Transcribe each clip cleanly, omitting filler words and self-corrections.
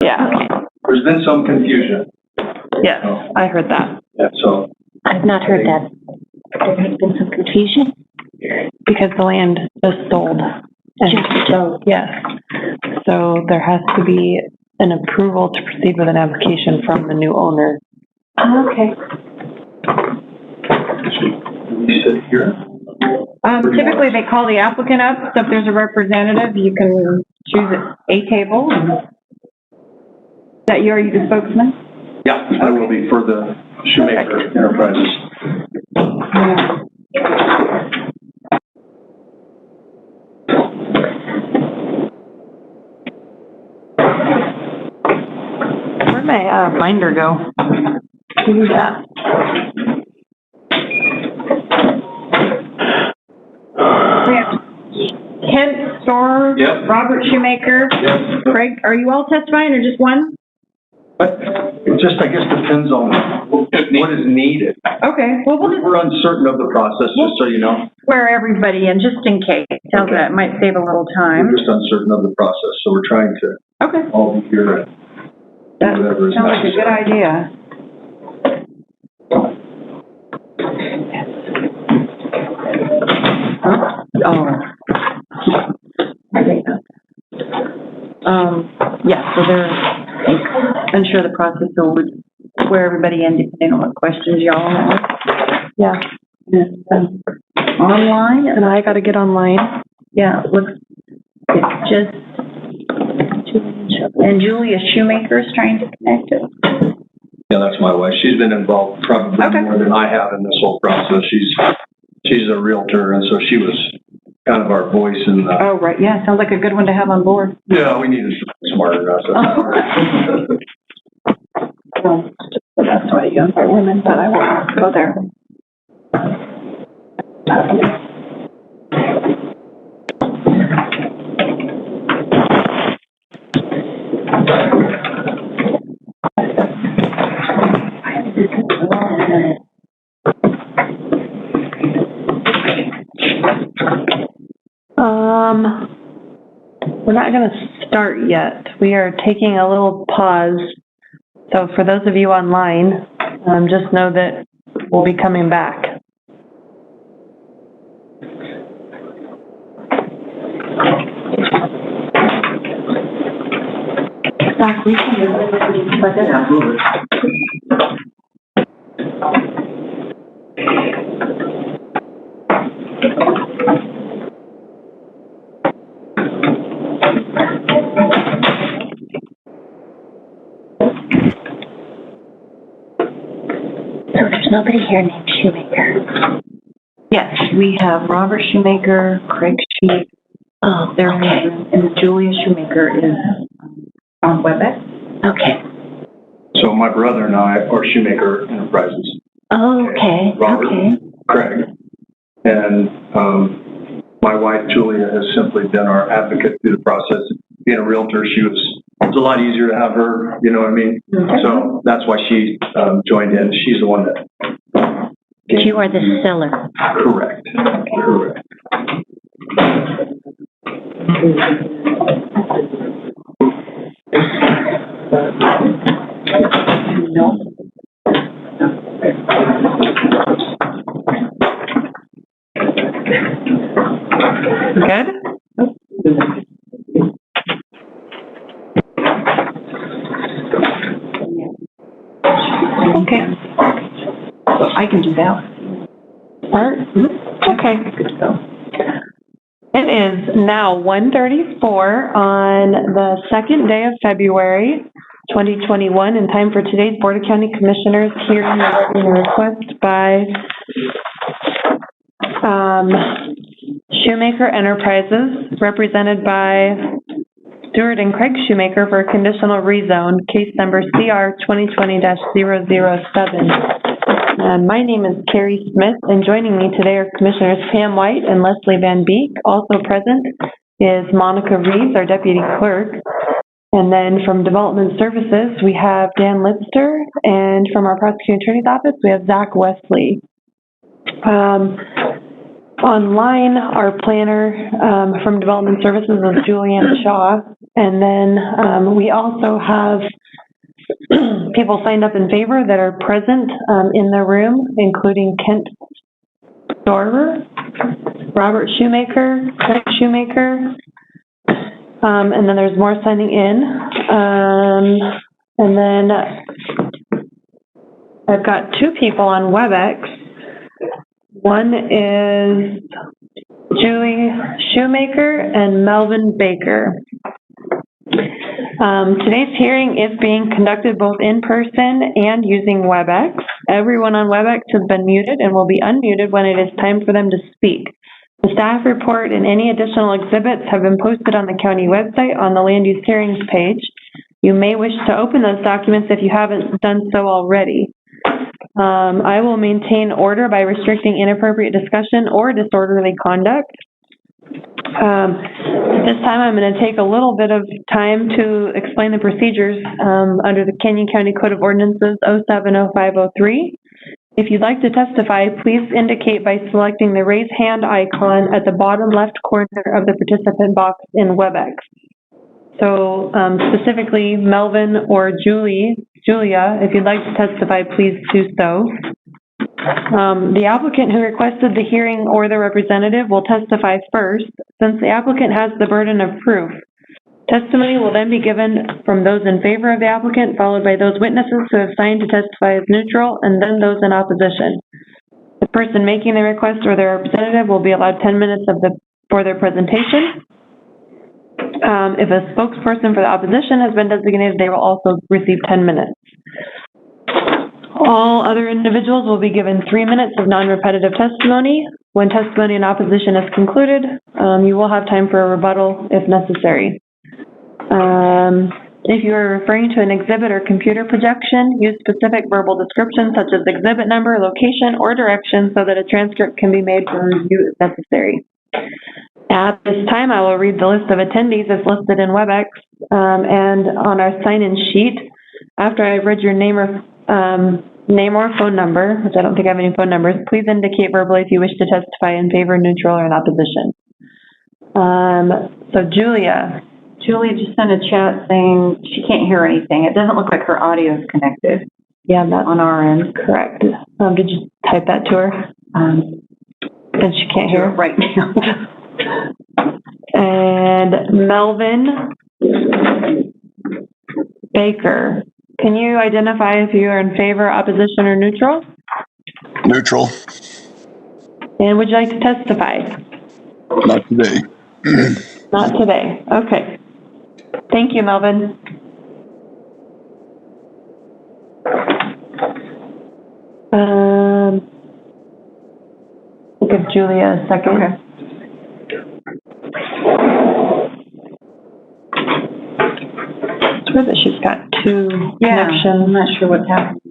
Yeah. Okay. There's been some confusion. Yes, I heard that. Yeah, so. I've not heard that. There has been some confusion. Because the land is sold. And so, yes. So there has to be an approval to proceed with an application from the new owner. Okay. You sit here? Typically, they call the applicant up, so if there's a representative, you can choose a table. Is that you, are you the spokesman? Yeah, I will be for the Shoemaker Enterprises. Where'd my binder go? Who's that? We have Kent Storer, Yep. Robert Shoemaker, Yep. Craig, are you all testifying or just one? But it just, I guess, depends on what is needed. Okay, well, we'll just We're uncertain of the process, just so you know. swear everybody in, just in case. How's that? Might save a little time. We're just uncertain of the process, so we're trying to Okay, all be here and that do whatever is sounds like a good necessary. idea. Oh. Yeah, so they're unsure the process, so we'll swear everybody in depending on what questions y'all have. Yeah. Online? And I gotta get online. Yeah, it's just, and Julia Shoemaker's trying to connect us. Yeah, that's my wife. She's been involved probably Okay. more than I have in this whole process. She's a realtor, and so she was kind of our voice in the. Oh, right, yeah, sounds like a good one to have on board. Yeah, we needed something smarter than us. Well, that's why you are women, but I won't go there. We're not going to start yet. We are taking a little pause. So for those of you online, just know that we'll be coming back. So there's nobody here named Shoemaker. Yes, we have Robert Shoemaker, Craig Shoemaker, and Julia Shoemaker is on WebEx. Okay. So my brother and I are Shoemaker Enterprises. Okay, Robert, okay. Craig, and my wife Julia has simply been our advocate through the process. Being a realtor, it's a lot easier to have her, you know what I mean? Okay. So that's why she joined in. She's the one that. You are the seller. Correct. Correct. Good? Okay. So I can do that. Start? Okay. Good to go. It is now 1:34 on the second day of February, 2021, and time for today's Board of County Commissioners hearing regarding a request by Shoemaker Enterprises, represented by Stewart and Craig Shoemaker for a conditional rezone, case number CR 2020-007. My name is Carrie Smith, and joining me today are Commissioners Pam White and Leslie Van Beek. Also present is Monica Reeves, our Deputy Clerk. And then from Development Services, we have Dan Lipster, and from our Prosecuting Attorney's Office, we have Zach Wesley. Online, our planner from Development Services is Julianne Shaw. And then we also have people signed up in favor that are present in the room, including Kent Storer, Robert Shoemaker, Craig Shoemaker, and then there's more signing in. And then I've got two people on WebEx. One is Julie Shoemaker and Melvin Baker. Today's hearing is being conducted both in person and using WebEx. Everyone on WebEx has been muted and will be unmuted when it is time for them to speak. The staff report and any additional exhibits have been posted on the county website on the Land Use Hearings page. You may wish to open those documents if you haven't done so already. I will maintain order by restricting inappropriate discussion or disorderly conduct. This time I'm going to take a little bit of time to explain the procedures under the Canyon County Code of Ordinances 070503. If you'd like to testify, please indicate by selecting the raise hand icon at the bottom left corner of the participant box in WebEx. So specifically, Melvin or Julia, if you'd like to testify, please do so. The applicant who requested the hearing or the representative will testify first, since the applicant has the burden of proof. Testimony will then be given from those in favor of the applicant, followed by those witnesses who have signed to testify as neutral, and then those in opposition. The person making the request or their representative will be allowed 10 minutes for their presentation. If a spokesperson for the opposition has been designated, they will also receive 10 minutes. All other individuals will be given 3 minutes of non-repetitive testimony. When testimony in opposition is concluded, you will have time for a rebuttal if necessary. If you are referring to an exhibit or computer projection, use specific verbal descriptions such as exhibit number, location, or direction so that a transcript can be made for review if necessary. At this time, I will read the list of attendees as listed in WebEx and on our sign-in sheet. After I've read your name or phone number, which I don't think I have any phone numbers, please indicate verbally if you wish to testify in favor, neutral, or in opposition. So Julia just sent a chat saying she can't hear anything. It doesn't look like her audio is connected. Yeah, that's on our end. Correct. Did you type that to her? Then she can't hear right now. And Melvin Baker. Can you identify if you are in favor, opposition, or neutral? Neutral. And would you like to testify? Not today. Not today. Okay. Thank you, Melvin. I'll give Julia a second. Okay. It's weird that she's got two connections. I'm not sure what's happening.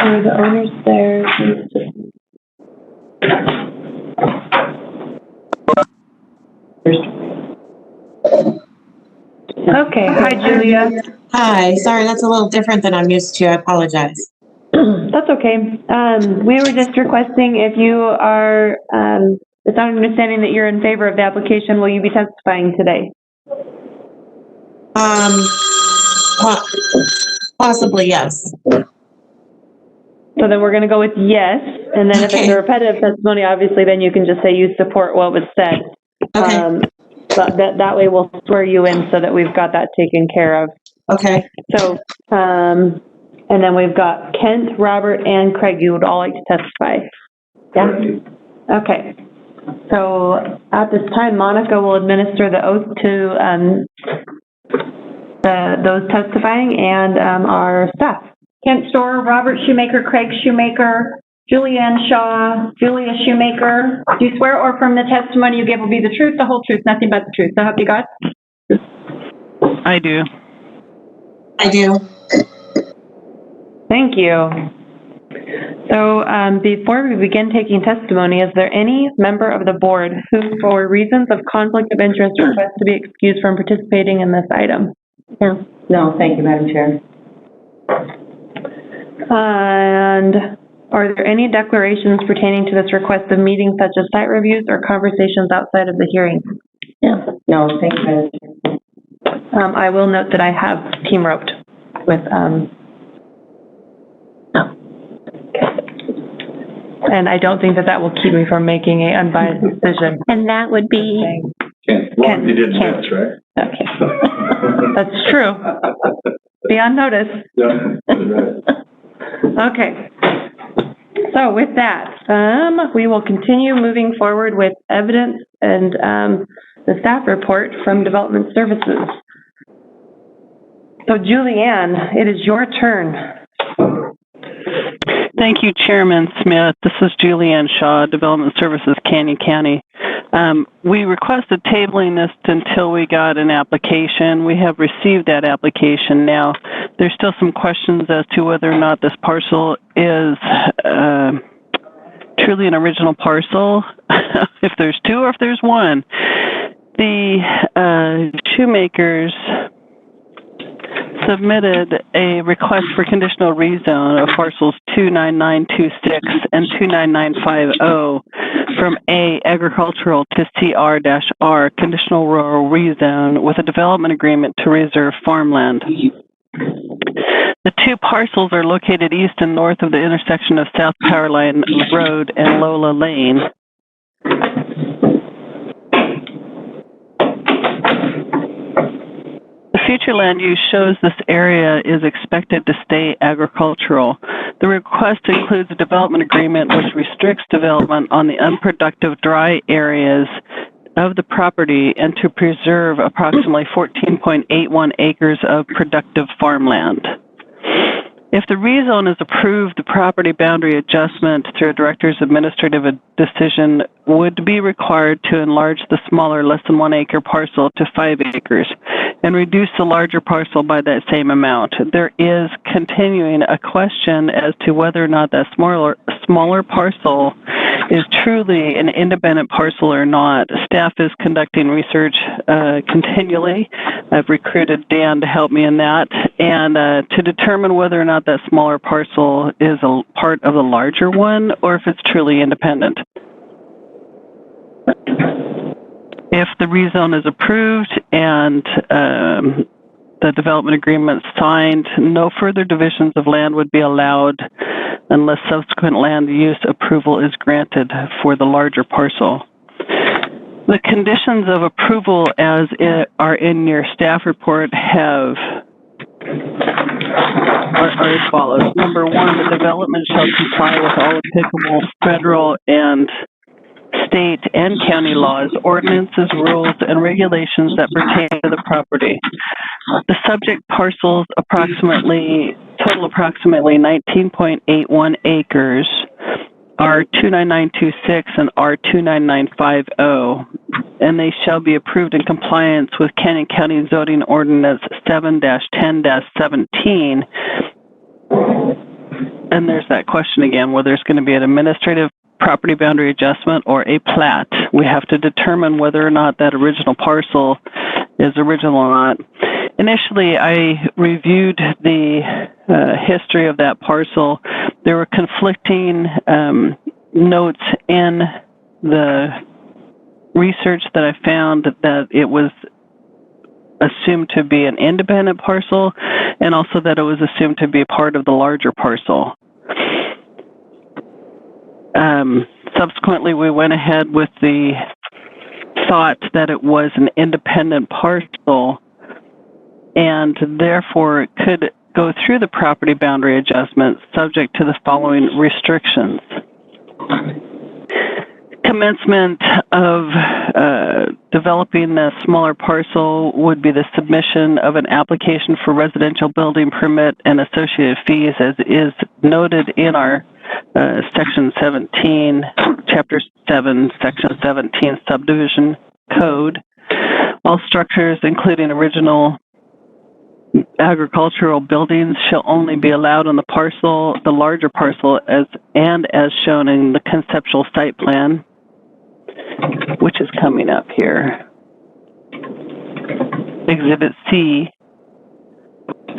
Are the owners there? Okay. Hi, Julia. Hi. Sorry, that's a little different than I'm used to. I apologize. That's okay. We were just requesting if you are, it's our understanding that you're in favor of the application. Will you be testifying today? Possibly, yes. So then we're going to go with yes, and then if it's a repetitive testimony, obviously, then you can just say you support what was said. Okay. But that way we'll swear you in so that we've got that taken care of. Okay. So, and then we've got Kent, Robert, and Craig. You would all like to testify. Yeah? Okay. So at this time, Monica will administer the oath to those testifying and our staff. Kent Storer, Robert Shoemaker, Craig Shoemaker, Julianne Shaw, Julia Shoemaker. Do you swear or affirm the testimony you give will be the truth, the whole truth, nothing but the truth? So help you God? I do. I do. Thank you. So before we begin taking testimony, is there any member of the board who, for reasons of conflict of interest, requests to be excused from participating in this item? No, thank you, Madam Chair. And are there any declarations pertaining to this request of meetings such as site reviews or conversations outside of the hearing? No, thank you, Madam Chair. I will note that I have team roped with, and I don't think that that will keep me from making an unbiased decision. And that would be? As long as you didn't miss, right? Okay. That's true. Be on notice. Yeah, right. Okay. So with that, we will continue moving forward with evidence and the staff report from Development Services. So Julianne, it is your turn. Thank you, Chairman Smith. This is Julianne Shaw, Development Services, Canyon County. We requested tabling this until we got an application. We have received that application now. There's still some questions as to whether or not this parcel is truly an original parcel, if there's two or if there's one. The Shoemakers submitted a request for conditional rezone of parcels 29926 and 29950 from A, agricultural, to CR-R, conditional rural rezone, with a development agreement to reserve farmland. The two parcels are located east and north of the intersection of South Powerline Road and Lola Lane. The future land use shows this area is expected to stay agricultural. The request includes a development agreement which restricts development on the unproductive dry areas of the property and to preserve approximately 14.81 acres of productive farmland. If the rezone is approved, the property boundary adjustment through a director's administrative decision would be required to enlarge the smaller, less than 1 acre parcel to 5 acres and reduce the larger parcel by that same amount. There is continuing a question as to whether or not that smaller parcel is truly an independent parcel or not. Staff is conducting research continually. I've recruited Dan to help me in that, and to determine whether or not that smaller parcel is a part of the larger one or if it's truly independent. If the rezone is approved and the development agreement signed, no further divisions of land would be allowed unless subsequent land use approval is granted for the larger parcel. The conditions of approval as are in your staff report are as follows. Number one, the development shall comply with all applicable federal and state and county laws, ordinances, rules, and regulations that pertain to the property. The subject parcels total approximately 19.81 acres, R29926 and R29950, and they shall be approved in compliance with Canyon County Zoning Ordinance 7-10-17. And there's that question again, whether it's going to be an administrative property boundary adjustment or a plat. We have to determine whether or not that original parcel is original or not. Initially, I reviewed the history of that parcel. There were conflicting notes in the research that I found that it was assumed to be an independent parcel, and also that it was assumed to be a part of the larger parcel. Subsequently, we went ahead with the thought that it was an independent parcel and therefore it could go through the property boundary adjustment subject to the following restrictions. Commencement of developing the smaller parcel would be the submission of an application for residential building permit and associated fees as is noted in our Section 17, Chapter 7, Section 17 Subdivision Code. All structures, including original agricultural buildings shall only be allowed on the larger parcel as shown in the conceptual site plan, which is coming up here. Exhibit C.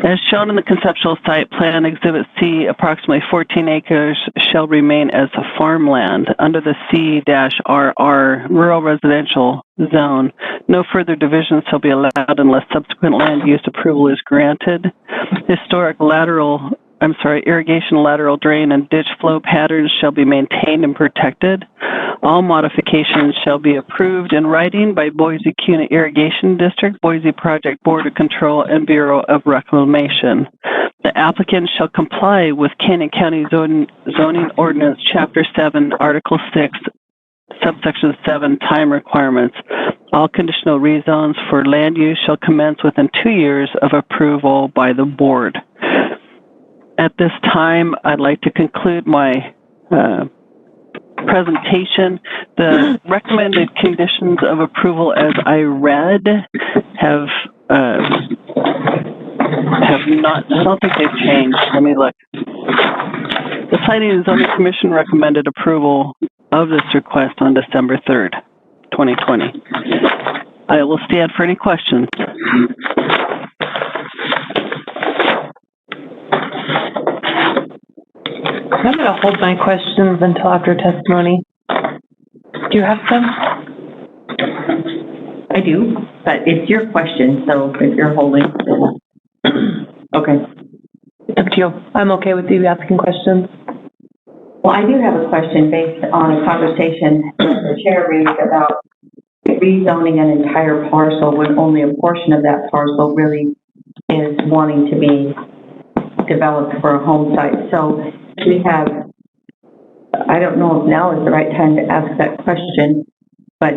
As shown in the conceptual site plan, Exhibit C, approximately 14 acres shall remain as a farmland under the C-RR rural residential zone. No further divisions shall be allowed unless subsequent land use approval is granted. Irrigation lateral drain and ditch flow patterns shall be maintained and protected. All modifications shall be approved in writing by Boise CUNA Irrigation District, Boise Project Board of Control, and Bureau of Reclamation. The applicant shall comply with Canyon County Zoning Ordinance, Chapter 7, Article 6, Subsection 7, time requirements. All conditional rezones for land use shall commence within 2 years of approval by the board. At this time, I'd like to conclude my presentation. The recommended conditions of approval as I read have not, I don't think they've changed. Let me look. The Planning and Zoning Commission recommended approval of this request on December 3rd, 2020. I will stand for any questions. I'm going to hold my questions until after testimony. Do you have some? I do, but it's your question, so if you're holding, okay. It's up to you. I'm okay with you asking questions. Well, I do have a question based on a conversation the chair raised about rezoning an entire parcel when only a portion of that parcel really is wanting to be developed for a home site. So we have, I don't know if now is the right time to ask that question, but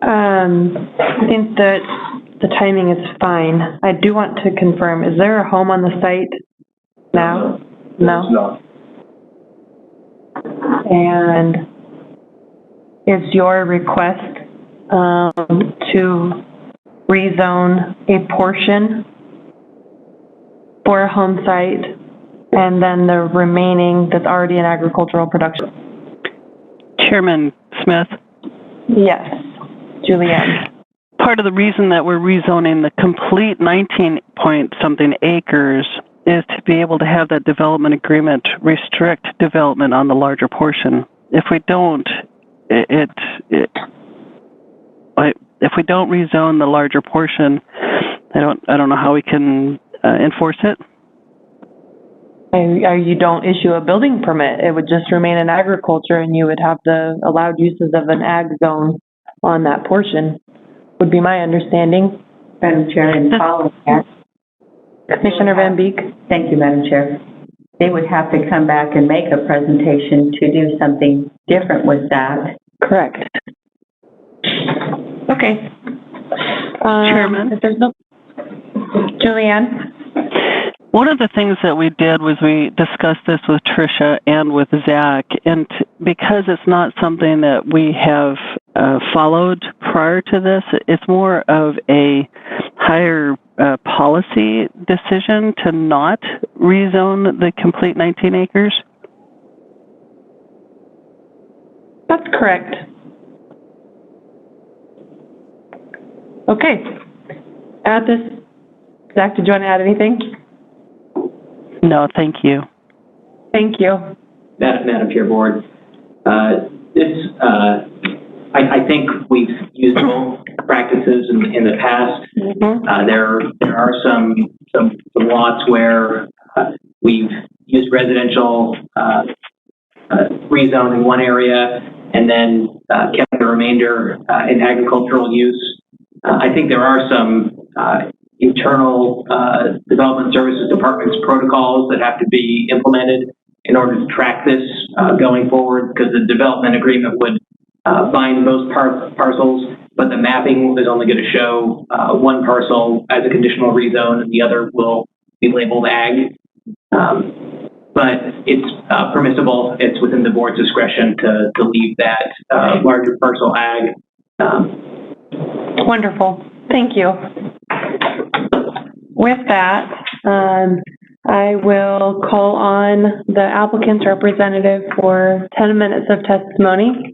I think that the timing is fine. I do want to confirm, is there a home on the site now? No? It's not. And is your request to rezone a portion for a home site and then the remaining that's already in agricultural production? Chairman Smith? Yes, Julianne. Part of the reason that we're rezoning the complete 19-point-something acres is to be able to have that development agreement restrict development on the larger portion. If we don't, if we don't rezone the larger portion, I don't know how we can enforce it. You don't issue a building permit. It would just remain in agriculture, and you would have the allowed uses of an ag zone on that portion, would be my understanding. Madam Chair, and following that, Commissioner Van Beek? Thank you, Madam Chair. They would have to come back and make a presentation to do something different with that. Correct. Okay. Chairman? If there's no... Julianne? One of the things that we did was we discussed this with Tricia and with Zach, and because it's not something that we have followed prior to this, it's more of a higher policy decision to not rezone the complete 19 acres. That's correct. Okay. Add this. Zach, did you want to add anything? No, thank you. Thank you. Madam Chair Board, I think we've used both practices in the past. Mm-hmm. There are some lots where we've used residential rezone in one area and then kept the remainder in agricultural use. I think there are some internal development services departments protocols that have to be implemented in order to track this going forward, because the development agreement would bind both parcels, but the mapping is only going to show one parcel as a conditional rezone and the other will be labeled ag. But it's permissible. It's within the board's discretion to leave that larger parcel ag. Wonderful. Thank you. With that, I will call on the applicant's representative for 10 minutes of testimony.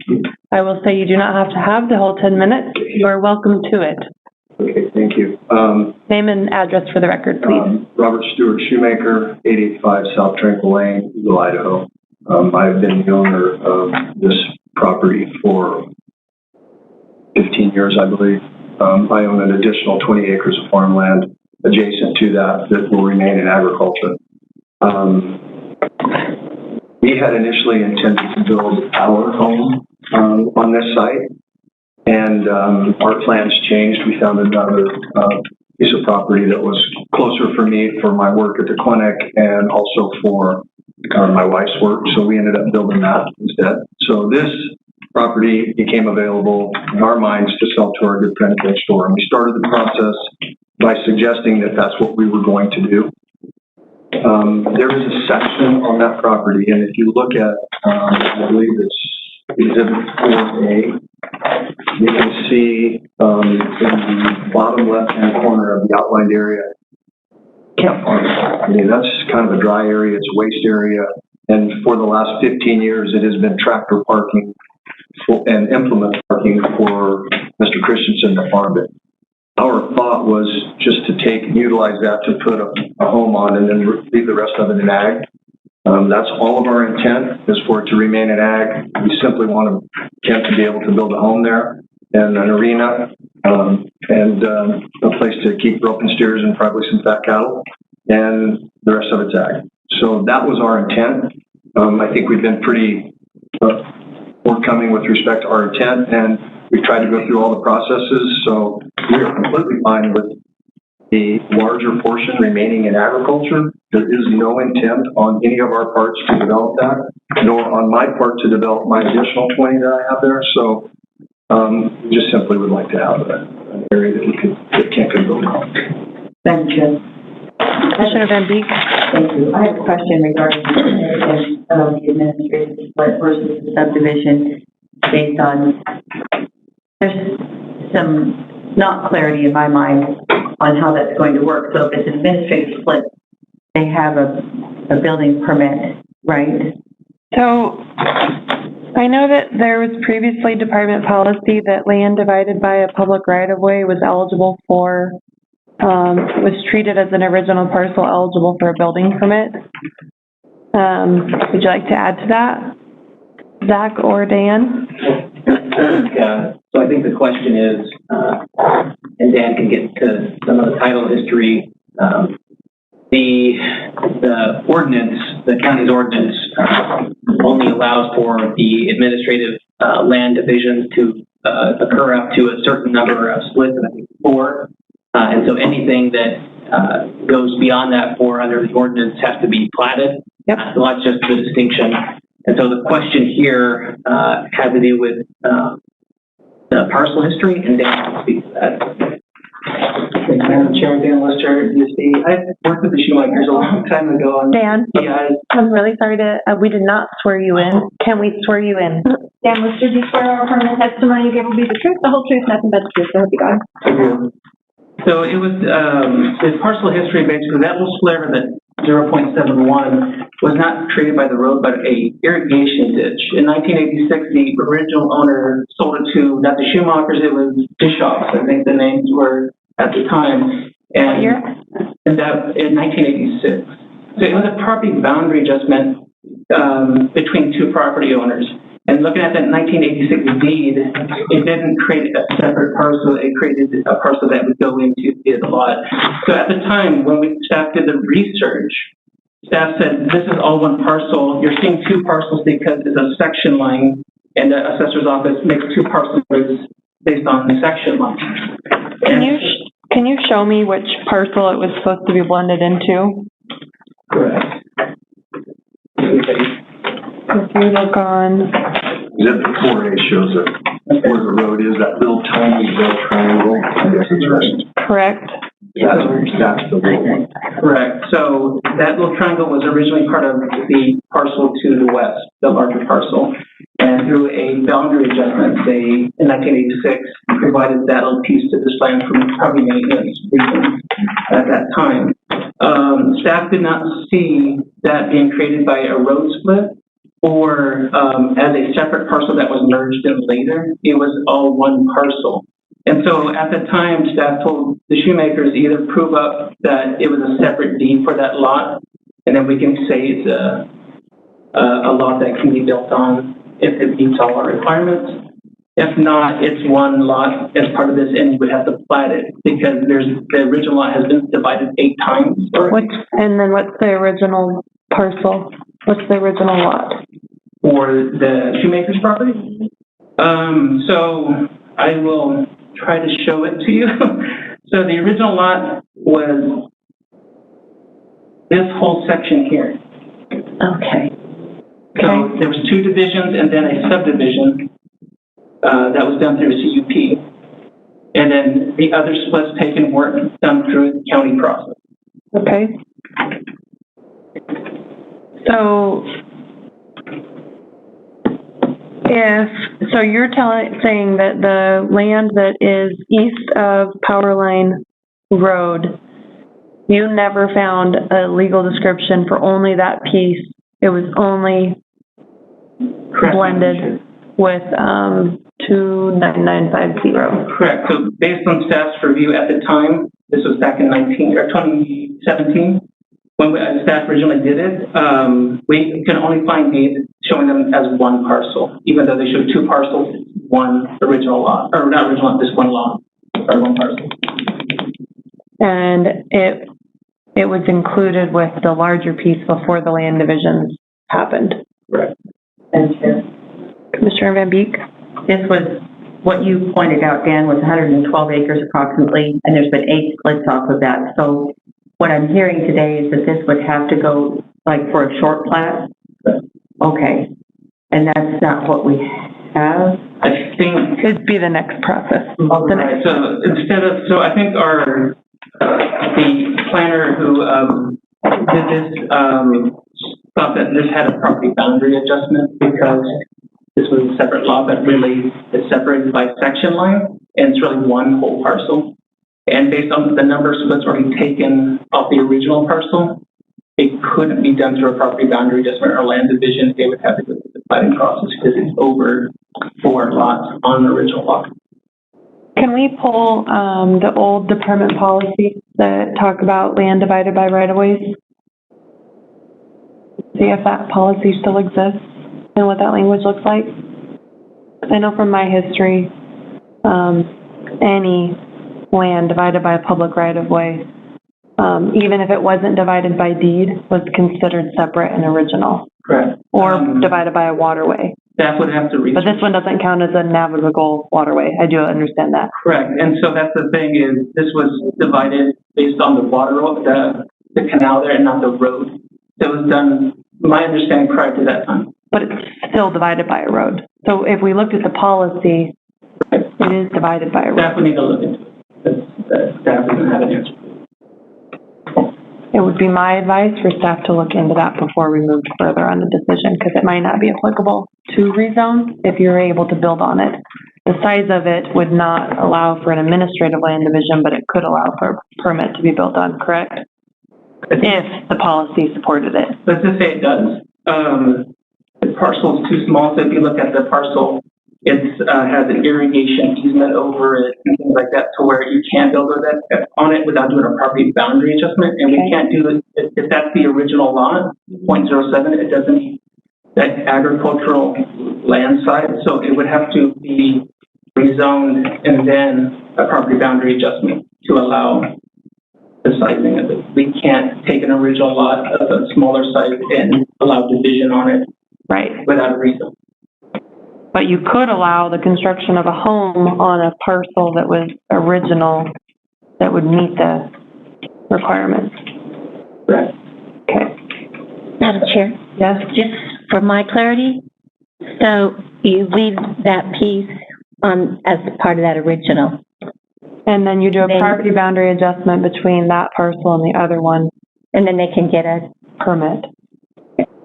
I will say you do not have to have the whole 10 minutes. You are welcome to it. Okay, thank you. Name and address for the record, please. Robert Stewart Shoemaker, 885 South Tranquil Lane, Eagle, Idaho. I've been the owner of this property for 15 years, I believe. I own an additional 20 acres of farmland adjacent to that will remain in agriculture. We had initially intended to build our home on this site, and our plans changed. We found another piece of property that was closer for me for my work at the clinic and also for my wife's work, so we ended up building that instead. So this property became available in our minds to sell to our good friend next door, and we started the process by suggesting that that's what we were going to do. There is a section on that property, and if you look at, I believe it's Exhibit 4A, you can see in the bottom left-hand corner of the outlined area, camp farm. I mean, that's kind of a dry area, it's a waste area, and for the last 15 years, it has been tractor parking and implement parking for Mr. Christensen to farm it. Our thought was just to take and utilize that to put a home on and then leave the rest of it in ag. That's all of our intent, is for it to remain in ag. We simply want Kent to be able to build a home there and an arena and a place to keep roping steers and probably some fat cattle, and the rest of it's ag. So that was our intent. I think we've been pretty forthcoming with respect to our intent, and we've tried to go through all the processes, so we are completely fine with the larger portion remaining in agriculture. There is no intent on any of our parts to develop that, nor on my part to develop my additional 20 that I have there, so we just simply would like to have an area that Kent could build on. Thank you. Commissioner Van Beek. Thank you. I have a question regarding the administrative split versus the subdivision based on, there's some not clarity in my mind on how that's going to work. So if it's an administrative split, they have a building permit, right? So I know that there was previously department policy that land divided by a public right-of-way was eligible for, was treated as an original parcel eligible for a building permit. Would you like to add to that, Zach or Dan? So I think the question is, and Dan can get to some of the title history, the ordinance, the county's ordinance, only allows for the administrative land divisions to occur up to a certain number of splits, I think 4. And so anything that goes beyond that 4 under the ordinance has to be platted. Yep. So that's just the distinction. And so the question here had to do with the parcel history, and Dan can speak to that. Thank you, Madam Chair. Dan Lister, USD. I worked with the Schumachers a long time ago. Dan, Yeah. I'm really sorry to, we did not swear you in. Can we swear you in? Dan Lister, do you swear or affirm the testimony you give will be the truth, the whole truth, nothing but the truth, so help you God? So it was, the parcel history, basically, that little sliver that 0.71 was not created by the road, but a irrigation ditch. In 1986, the original owner sold it to, not the Schumachers, it was Bischoffs, I think the names were at the time. And, What year? And that, in 1986. So it was a property boundary adjustment between two property owners. And looking at that 1986 deed, it didn't create a separate parcel. It created a parcel that would go into the lot. So at the time, when staff did the research, staff said, this is all one parcel. You're seeing 2 parcels because it's a section line, and the assessor's office makes 2 parcels based on the section line. Can you show me which parcel it was supposed to be blended into? Correct. If you look on. Exhibit 4A shows it, where the road is, that little tiny red triangle. I guess it's right. Correct. That's the little one. Correct. So that little triangle was originally part of the parcel to the west, the larger parcel. And through a boundary adjustment, they, in 1986, provided that little piece to this land from property maintenance reasons at that time. Staff did not see that being created by a road split or as a separate parcel that was merged in later. It was all one parcel. And so at the time, staff told the Shoemakers either prove up that it was a separate deed for that lot, and then we can say it's a lot that can be built on if it meets all our requirements. If not, it's one lot as part of this, and you would have to plat it because the original lot has been divided 8 times. And then what's the original parcel? What's the original lot? For the Shoemakers property? So I will try to show it to you. So the original lot was this whole section here. Okay. So there was 2 divisions and then a subdivision that was done through CUP. And then the other splits taken weren't done through the county process. Okay. So you're saying that the land that is east of Powerline Road, you never found a legal description for only that piece. It was only Correct. blended with 29950. Correct. So based on staff's review at the time, this was back in 2017, when staff originally did it, we could only find deeds showing them as one parcel, even though they showed 2 parcels, one original lot, or not original lot, just one lot, or one parcel. And it was included with the larger piece before the land divisions happened. Correct. Thank you. Commissioner Van Beek? This was, what you pointed out, Dan, was 112 acres approximately, and there's been 8 splits off of that. So what I'm hearing today is that this would have to go, like, for a short plat? Okay. And that's not what we have? I think It'd be the next process. right. So I think the planner who did this thought that this had a property boundary adjustment because this was a separate lot, but really it's separated by section line, and it's really one whole parcel. And based on the number of splits already taken off the original parcel, it couldn't be done through a property boundary adjustment or land division. They would have to go through the planning process because it's over 4 lots on the original lot. Can we pull the old department policies that talk about land divided by right-of-ways? See if that policy still exists and what that language looks like. I know from my history, any land divided by a public right-of-way, even if it wasn't divided by deed, was considered separate and original. Correct. Or divided by a waterway. Staff would have to research. But this one doesn't count as a navigable waterway. I do understand that. Correct. And so that's the thing is this was divided based on the water, the canal there and not the road. That was done, my understanding, prior to that time. But it's still divided by a road. So if we looked at the policy, it is divided by a road. Staff would need to look into it. Staff doesn't have an answer. It would be my advice for staff to look into that before we move further on the decision, because it might not be applicable to rezone if you're able to build on it. The size of it would not allow for an administrative land division, but it could allow for a permit to be built on, correct? If the policy supported it. Let's just say it does. The parcel is too small, so if you look at the parcel, it has an irrigation easement over it and things like that to where you can't build on it without doing a property boundary adjustment. And we can't do it, if that's the original lot, 0.07, it doesn't need that agricultural land side. So it would have to be rezoned and then a property boundary adjustment to allow the sizing of it. We can't take an original lot of a smaller size and allow division on it. Right. Without a reason. But you could allow the construction of a home on a parcel that was original, that would meet the requirements. Right. Okay. Madam Chair? Yes? Just for my clarity, so you leave that piece on as part of that original. And then you do a property boundary adjustment between that parcel and the other one. And then they can get a permit.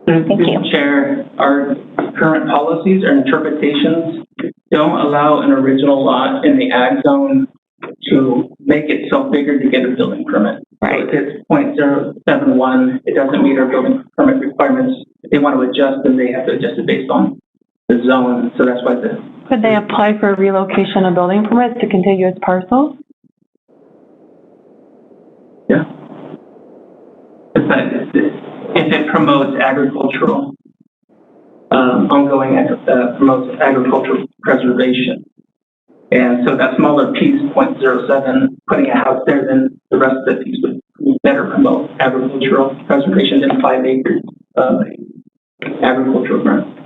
Thank you. Chair, our current policies or interpretations don't allow an original lot in the ag zone to make itself bigger to get a building permit. Right. So if it's .071, it doesn't meet our building permit requirements. If they want to adjust, then they have to adjust it based on the zone. So that's why Could they apply for relocation of building permits to contiguous parcels? yeah. But if it promotes agricultural, promotes agricultural preservation. And so that smaller piece, .07, putting a house there, then the rest of the piece would better promote agricultural preservation than 5 acres of agricultural ground.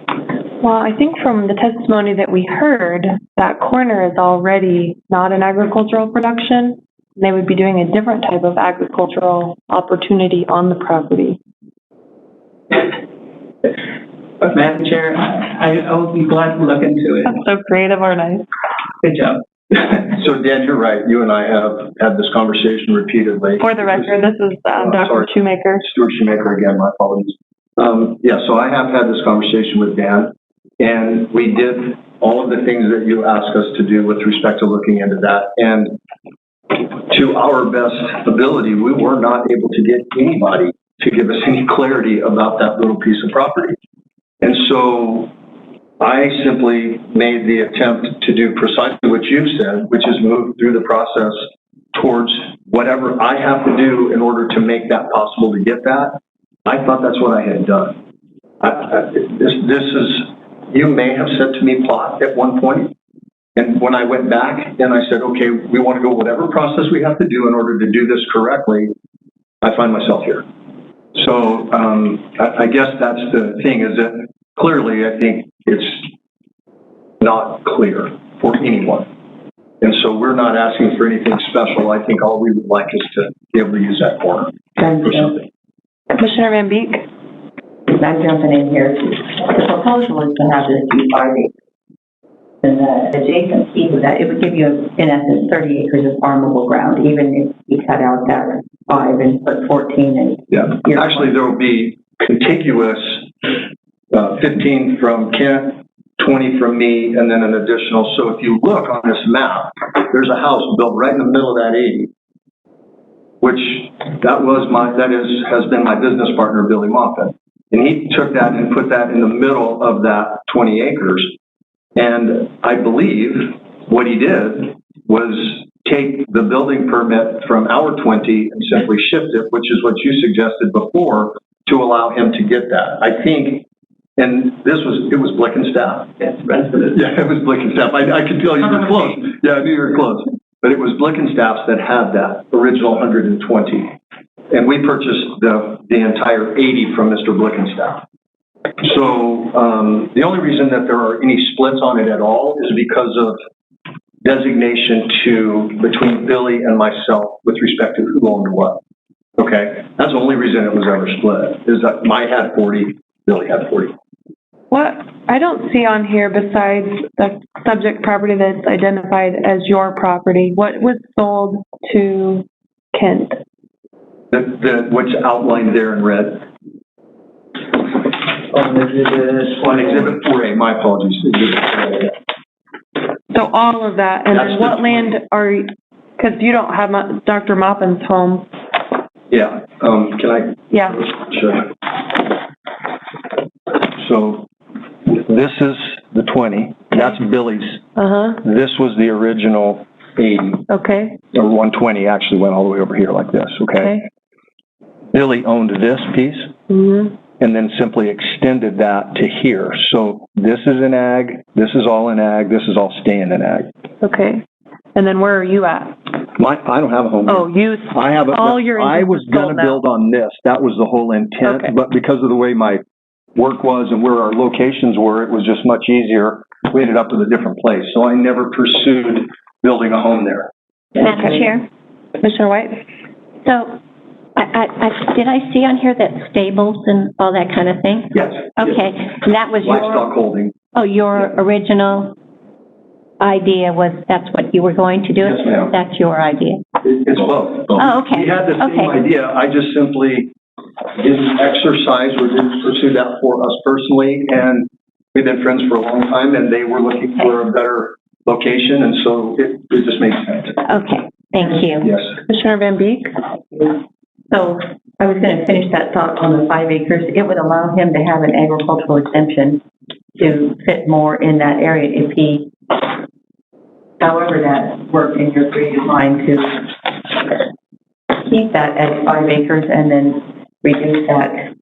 Well, I think from the testimony that we heard, that corner is already not an agricultural production. They would be doing a different type of agricultural opportunity on the property. But Madam Chair, I will be glad to look into it. That's so creative, aren't I? Good job. So Dan, you're right. You and I have had this conversation repeatedly. For the record, this is Dr. Shoemaker. Stuart Shoemaker again, my apologies. Yeah, so I have had this conversation with Dan, and we did all of the things that you asked us to do with respect to looking into that. And to our best ability, we were not able to get anybody to give us any clarity about that little piece of property. And so I simply made the attempt to do precisely what you said, which is move through the process towards whatever I have to do in order to make that possible to get that. I thought that's what I had done. This is, you may have said to me plot at one point, and when I went back and I said, okay, we want to go whatever process we have to do in order to do this correctly, I find myself here. So I guess that's the thing, is that clearly I think it's not clear for anyone. And so we're not asking for anything special. I think all we would like is to be able to use that corner for something. Commissioner Van Beek? I'm jumping in here. The proposal is to have this be 5 acres. And the adjacent piece of that, it would give you, in essence, 30 acres of farmable ground, even if you cut out that 5 and put 14 in. Yeah, actually there will be contiguous 15 from Kent, 20 from me, and then an additional. So if you look on this map, there's a house built right in the middle of that 80, which has been my business partner, Billy Moffett. And he took that and put that in the middle of that 20 acres. And I believe what he did was take the building permit from our 20 and simply shift it, which is what you suggested before, to allow him to get that. I think, and it was Blick and Staff. Yes, rest of it. Yeah, it was Blick and Staff. I could tell you were close. Yeah, I knew you were close. But it was Blick and Staff that had that original 120. And we purchased the entire 80 from Mr. Blick and Staff. So the only reason that there are any splits on it at all is because of designation between Billy and myself with respect to who owned what. Okay, that's the only reason it was ever split, is that I had 40, Billy had 40. What I don't see on here, besides the subject property that's identified as your property, what was sold to Kent? What's outlined there in red. On Exhibit 4A, my apologies. So all of that, and then what land are, because you don't have Dr. Maupin's home. Yeah, can I? Yeah. Sure. So this is the 20, that's Billy's. Uh-huh. This was the original 80. Okay. Or 120 actually went all the way over here like this, okay? Billy owned this piece. Mm-hmm. And then simply extended that to here. So this is in ag, this is all in ag, this is all staying in ag. Okay. And then where are you at? I don't have a home. Oh, I was going to build on this. That was the whole intent. Okay. But because of the way my work was and where our locations were, it was just much easier. We ended up with a different place. So I never pursued building a home there. Madam Chair? Commissioner White? So, did I see on here that stables and all that kind of thing? Yes. Okay, and that was Livestock holding. Oh, your original idea was that's what you were going to do? Yes, ma'am. That's your idea? It's both. Oh, okay. We had the same idea. I just simply didn't exercise or didn't pursue that for us personally, and we've been friends for a long time, and they were looking for a better location, and so it just makes sense. Okay, thank you. Yes. Commissioner Van Beek? So I was going to finish that thought on the 5 acres. It would allow him to have an agricultural exemption to fit more in that area if he, however that worked in your previous line, to keep that at 5 acres and then reduce that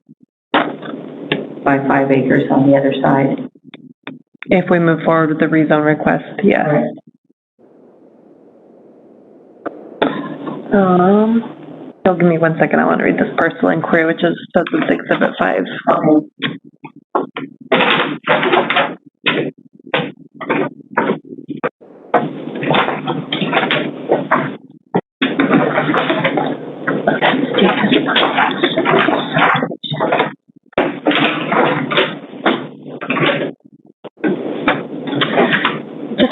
by 5 acres on the other side. If we move forward with the rezone request, yes. So give me 1 second, I want to read this parcel inquiry, which is, says it's Exhibit 5.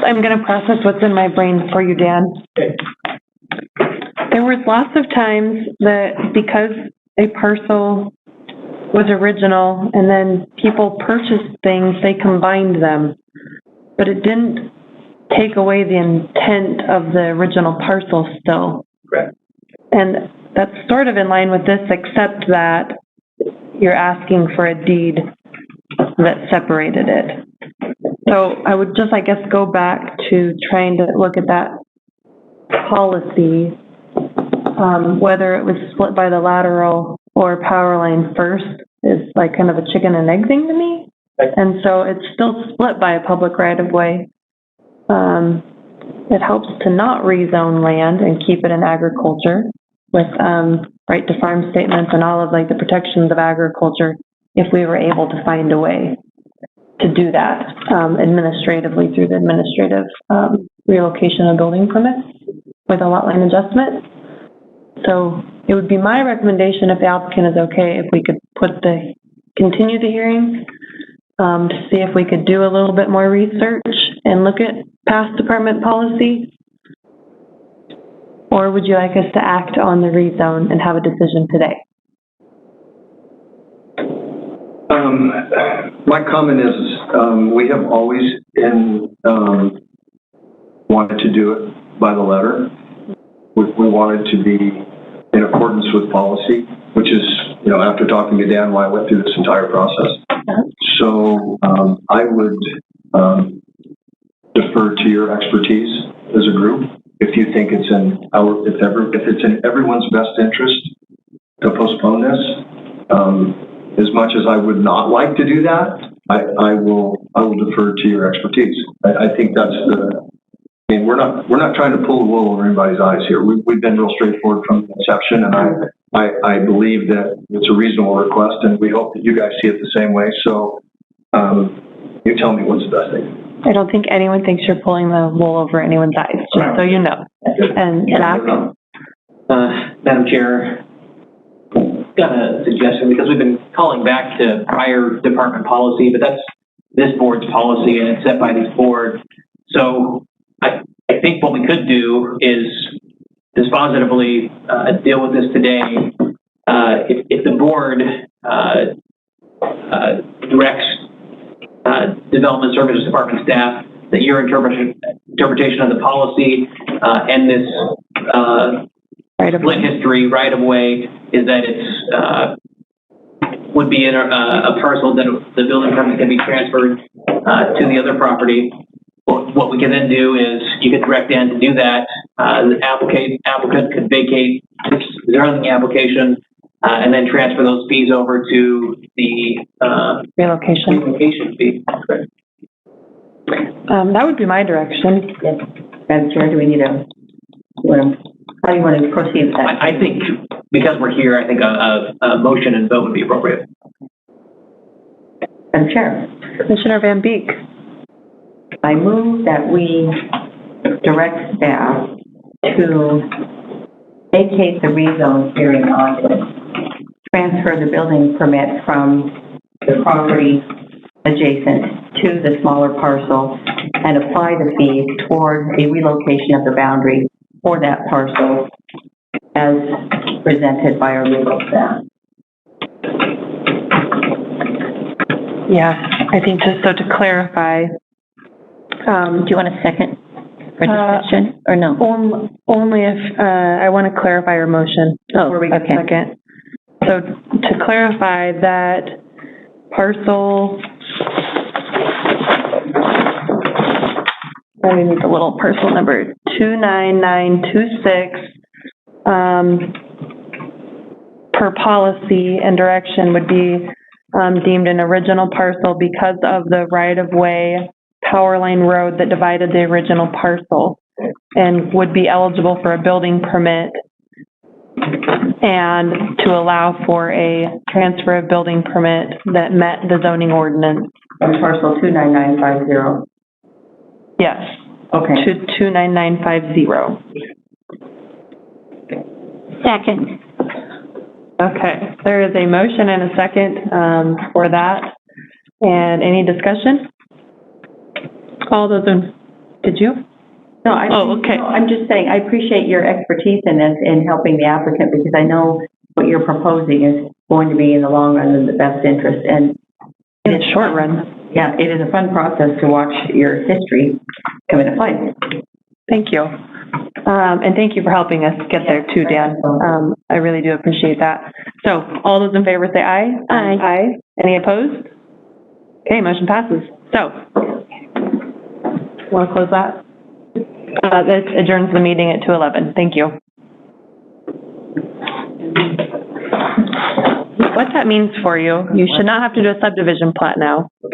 I'm going to process what's in my brain for you, Dan. There was lots of times that because a parcel was original and then people purchased things, they combined them. But it didn't take away the intent of the original parcel still. Correct. And that's sort of in line with this, except that you're asking for a deed that separated it. So I would just, I guess, go back to trying to look at that policy, whether it was split by the lateral or power line first is like kind of a chicken and egg thing to me. And so it's still split by a public right-of-way. It helps to not rezone land and keep it in agriculture with right to farm statements and all of like the protections of agriculture if we were able to find a way to do that administratively through the administrative relocation of building permits with a lot line adjustment. So it would be my recommendation, if the applicant is okay, if we could continue the hearing to see if we could do a little bit more research and look at past department policy. Or would you like us to act on the rezone and have a decision today? My comment is, we have always wanted to do it by the letter. We wanted to be in accordance with policy, which is, after talking to Dan, why I went through this entire process. So I would defer to your expertise as a group. If you think it's if it's in everyone's best interest to postpone this, as much as I would not like to do that, I will defer to your expertise. I think that's we're not trying to pull the wool over anybody's eyes here. We've been real straightforward from the inception, and I believe that it's a reasonable request, and we hope that you guys see it the same way. So you tell me what's the best thing. I don't think anyone thinks you're pulling the wool over anyone's eyes, just so you know. And Zach? Madam Chair, got a suggestion, because we've been calling back to prior department policy, but that's this board's policy and it's set by this board. So I think what we could do is dispositively deal with this today. If the board directs Development Services Department staff that your interpretation of the policy and this split history right of way is that it's would be in a parcel that the building permit can be transferred to the other property. What we can then do is you can direct Dan to do that. The applicant could vacate the zoning application and then transfer those fees over to the relocation fee. That would be my direction. Yes. Madam Chair, do we need how do you want to proceed with that? I think because we're here, I think a motion and vote would be appropriate. Madam Chair. Commissioner Van Beek. I move that we direct staff to vacate the rezone hearing on this, transfer the building permit from the property adjacent to the smaller parcel, and apply the fees toward a relocation of the boundary for that parcel as presented by our legal staff. Yeah, I think just so to clarify, Do you want a second for discussion, or no? only if, I want to clarify your motion before we get a second. So to clarify that parcel, I need the little parcel number, 29926, per policy and direction would be deemed an original parcel because of the right-of-way power line road that divided the original parcel, and would be eligible for a building permit and to allow for a transfer of building permit that met the zoning ordinance. On parcel 29950. Yes. Okay. To 29950. Second. Okay, there is a motion and a second for that. And any discussion? All those in, did you? No, okay. No, I'm just saying, I appreciate your expertise in this, in helping the applicant, because I know what you're proposing is going to be in the long run in the best interest, and In the short run. yeah, it is a fun process to watch your history come into play. Thank you. And thank you for helping us get there too, Dan. I really do appreciate that. So all those in favor say aye. Aye. Aye. Any opposed? Okay, motion passes. So, want to close that? That adjourns the meeting at 2:11. Thank you. What that means for you, you should not have to do a subdivision plat now.